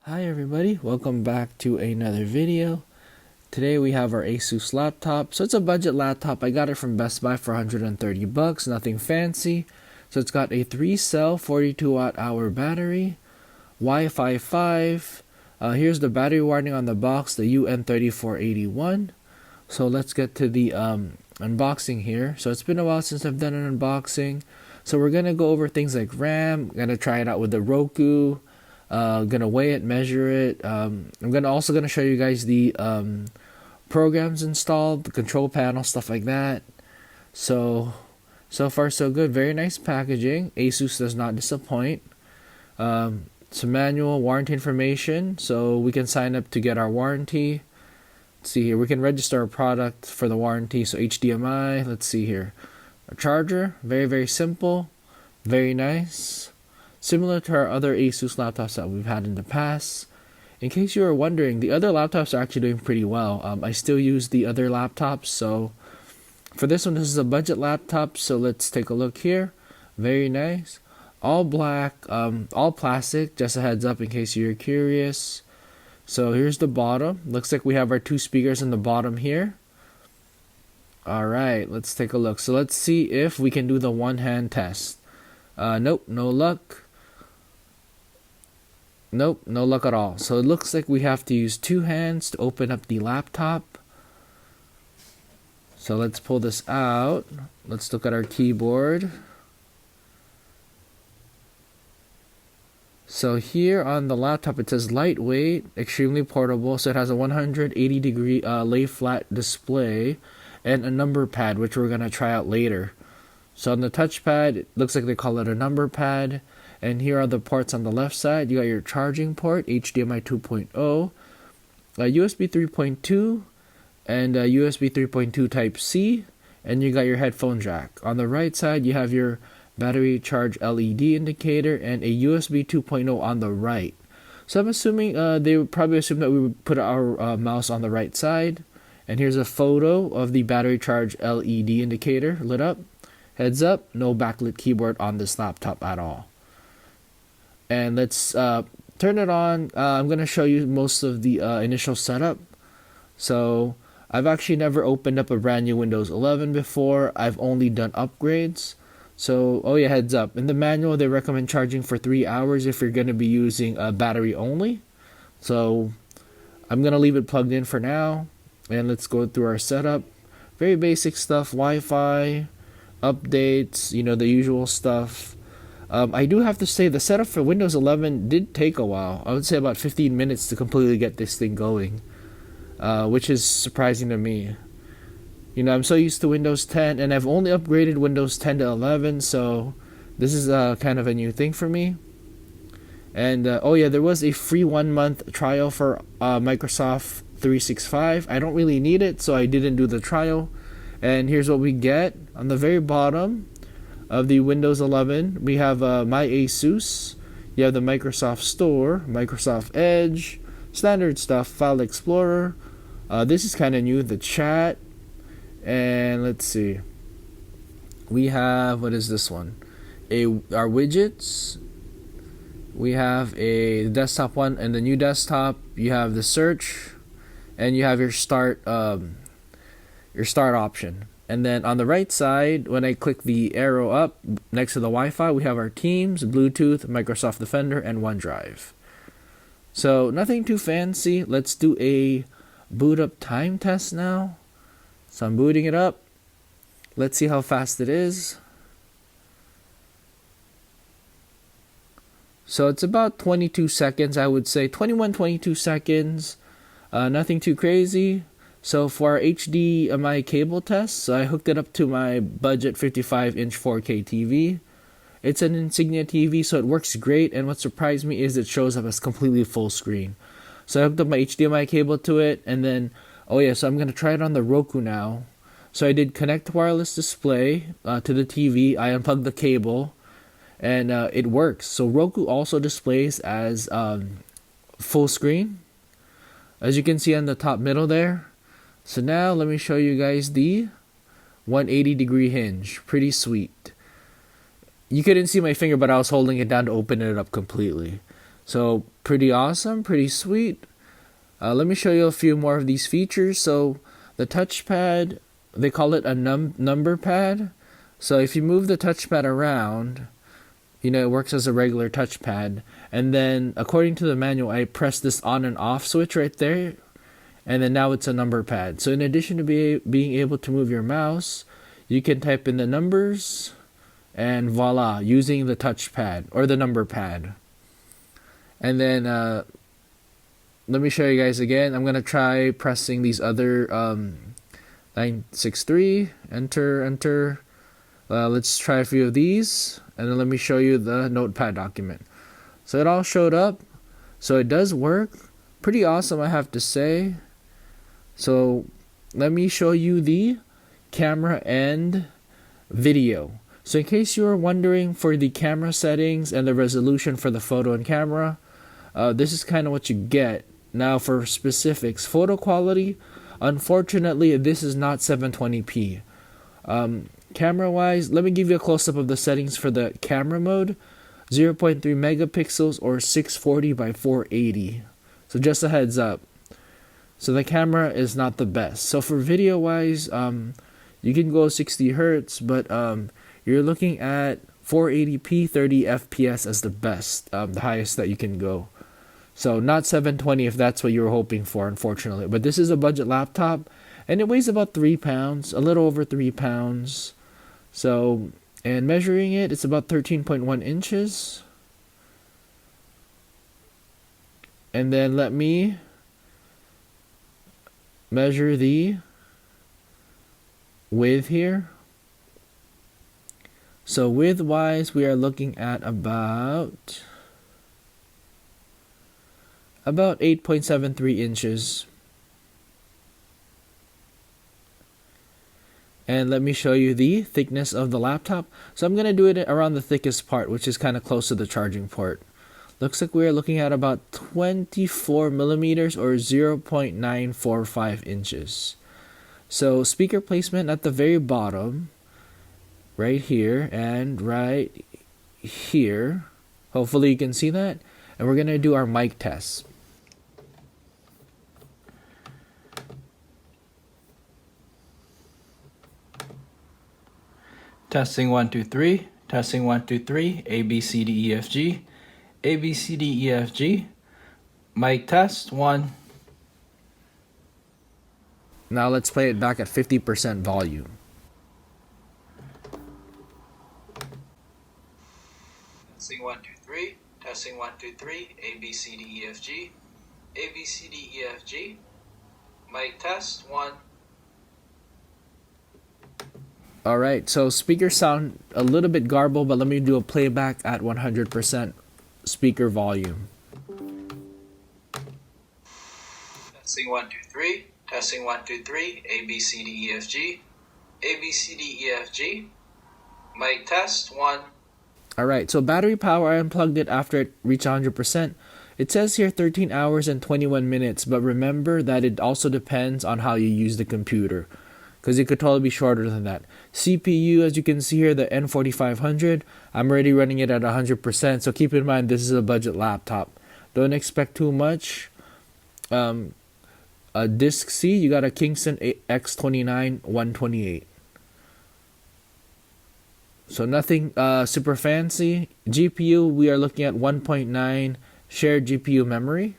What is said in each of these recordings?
Hi everybody, welcome back to another video. Today we have our ASUS laptop. So it's a budget laptop. I got it from Best Buy for 130 bucks, nothing fancy. So it's got a 3-cell 42 watt hour battery, Wi-Fi 5. Here's the battery warning on the box, the UN3481. So let's get to the unboxing here. So it's been a while since I've done an unboxing. So we're gonna go over things like RAM, gonna try it out with the Roku. Gonna weigh it, measure it. I'm also gonna show you guys the programs installed, the control panel, stuff like that. So far so good. Very nice packaging. ASUS does not disappoint. Some manual, warranty information, so we can sign up to get our warranty. Let's see here. We can register a product for the warranty. So HDMI. Let's see here. A charger. Very simple. Very nice. Similar to our other ASUS laptops that we've had in the past. In case you were wondering, the other laptops are actually doing pretty well. I still use the other laptops, so for this one, this is a budget laptop, so let's take a look here. Very nice. All black, all plastic, just a heads up in case you're curious. So here's the bottom. Looks like we have our 2 speakers in the bottom here. Alright, let's take a look. So let's see if we can do the one-hand test. Nope, no luck. Nope, no luck at all. So it looks like we have to use 2 hands to open up the laptop. So let's pull this out. Let's look at our keyboard. So here on the laptop it says lightweight, extremely portable. So it has a 180-degree lay flat display and a number pad, which we're going to try out later. So on the touchpad, it looks like they call it a number pad. And here are the ports on the left side. You got your charging port, HDMI 2.0, USB 3.2, and USB 3.2 Type-C, and you got your headphone jack. On the right side, you have your battery charge LED indicator and a USB 2.0 on the right. So I'm assuming they would probably assume that we would put our mouse on the right side. And here's a photo of the battery charge LED indicator lit up. Heads up, no backlit keyboard on this laptop at all. And let's turn it on. I'm going to show you most of the initial setup. So I've actually never opened up a brand new Windows 11 before. I've only done upgrades. So, oh yeah, heads up. In the manual, they recommend charging for 3 hours if you're going to be using a battery only. So I'm going to leave it plugged in for now. And let's go through our setup. Very basic stuff, Wi-Fi, updates, you know, the usual stuff. I do have to say the setup for Windows 11 did take a while. I would say about 15 minutes to completely get this thing going, which is surprising to me. You know, I'm so used to Windows 10, and I've only upgraded Windows 10 to 11, so this is kind of a new thing for me. And oh yeah, there was a free 1-month trial for Microsoft 365. I don't really need it, so I didn't do the trial. And here's what we get on the very bottom of the Windows 11. We have My ASUS. You have the Microsoft Store, Microsoft Edge, standard stuff, File Explorer. This is kind of new, the chat. And let's see. We have, what is this one? Our widgets. We have a desktop one, and the new desktop. You have the search, and you have your start option. And then on the right side, when I click the arrow up next to the Wi-Fi, we have our Teams, Bluetooth, Microsoft Defender, and OneDrive. So nothing too fancy. Let's do a boot up time test now. So I'm booting it up. Let's see how fast it is. So it's about 22 seconds, I would say. 22 seconds. Nothing too crazy. So for our HDMI cable test, so I hooked it up to my budget 55-inch 4K TV. It's an Insignia TV, so it works great. And what surprised me is it shows up as completely full screen. So I hooked up my HDMI cable to it, and then, oh yeah, so I'm going to try it on the Roku now. So I did connect wireless display to the TV. I unplugged the cable, and it works. So Roku also displays as full screen, as you can see on the top middle there. So now let me show you guys the 180-degree hinge. Pretty sweet. You couldn't see my finger, but I was holding it down to open it up completely. So pretty awesome, pretty sweet. Let me show you a few more of these features. So the touchpad, they call it a number pad. So if you move the touchpad around, you know, it works as a regular touchpad. And then according to the manual, I press this on and off switch right there. And then now it's a number pad. So in addition to being able to move your mouse, you can type in the numbers and voila, using the touchpad or the number pad. And then let me show you guys again. I'm going to try pressing these other 963, enter. Let's try a few of these. And then let me show you the notepad document. So it all showed up. So it does work. Pretty awesome, I have to say. So let me show you the camera and video. So in case you are wondering for the camera settings and the resolution for the photo and camera, this is kind of what you get. Now for specifics, photo quality, unfortunately this is not 720p. Camera wise, let me give you a close-up of the settings for the camera mode. 0.3 megapixels or 640 by 480. So just a heads up. So the camera is not the best. So for video wise, you can go 60 hertz, but you're looking at 480p 30 fps as the best, the highest that you can go. So not 720 if that's what you were hoping for, unfortunately. But this is a budget laptop, and it weighs about 3 pounds, a little over 3 pounds. So, and measuring it, it's about 13.1 inches. And then let me measure the width here. So width wise, we are looking at about 8.73 inches. And let me show you the thickness of the laptop. So I'm going to do it around the thickest part, which is kind of close to the charging port. Looks like we're looking at about 24 millimeters or 0.945 inches. So speaker placement at the very bottom, right here and right here. Hopefully you can see that. And we're going to do our mic test. Testing 1 2 3. Testing 1 2 3. A B C D E F G. A B C D E F G. Mic test 1. Now let's play it back at 50% volume. Testing 1 2 3. Testing 1 2 3. A B C D E F G. A B C D E F G. Mic test 1. Alright, so speakers sound a little bit garbled, but let me do a playback at 100% speaker volume. Testing 1 2 3. Testing 1 2 3. A B C D E F G. A B C D E F G. Mic test 1. Alright, so battery power, I unplugged it after it reached 100%. It says here 13 hours and 21 minutes, but remember that it also depends on how you use the computer, because it could totally be shorter than that. CPU, as you can see here, the N4500, I'm already running it at 100%, so keep in mind this is a budget laptop. Don't expect too much. A disk C, you got a Kingston X29 128. So nothing super fancy. GPU, we are looking at 1.9 shared GPU memory.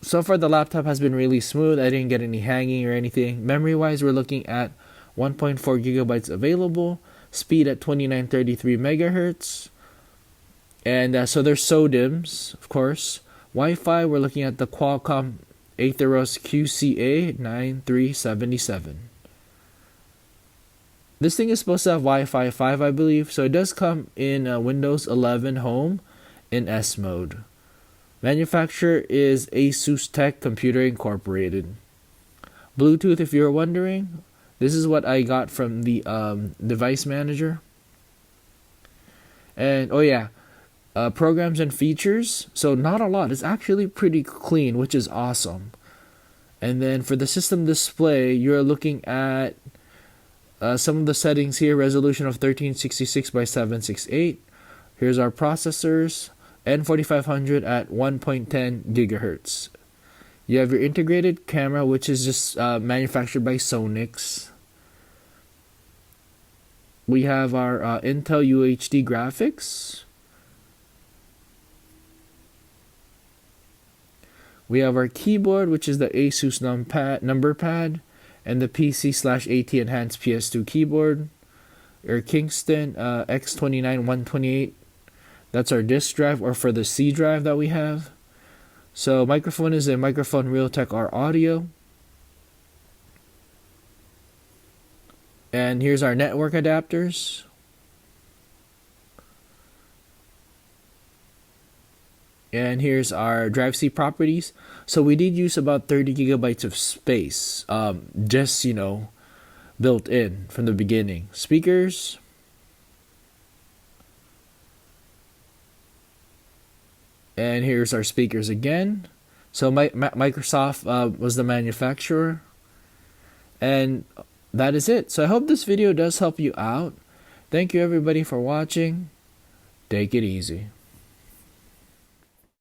So far the laptop has been really smooth. I didn't get any hanging or anything. Memory wise, we're looking at 1.4 gigabytes available. Speed at 2933 megahertz. And so there's SODIMMs, of course. Wi-Fi, we're looking at the Qualcomm Atheros QCA9377. This thing is supposed to have Wi-Fi 5, I believe. So it does come in Windows 11 Home in S mode. Manufacturer is ASUS Tech Computer Incorporated. Bluetooth, if you're wondering, this is what I got from the device manager. And oh yeah, programs and features. So not a lot. It's actually pretty clean, which is awesome. And then for the system display, you're looking at some of the settings here. Resolution of 1366 by 768. Here's our processors, N4500 at 1.10 gigahertz. You have your integrated camera, which is just manufactured by Sonix. We have our Intel UHD graphics. We have our keyboard, which is the ASUS number pad, and the PC/AT Enhanced PS2 keyboard. Our Kingston X29128. That's our disk drive, or for the C drive that we have. So microphone is a microphone Realtek R Audio. And here's our network adapters. And here's our drive C properties. So we did use about 30 gigabytes of space, just, built in from the beginning. Speakers. And here's our speakers again. So Microsoft was the manufacturer. And that is it. So I hope this video does help you out. Thank you everybody for watching. Take it easy.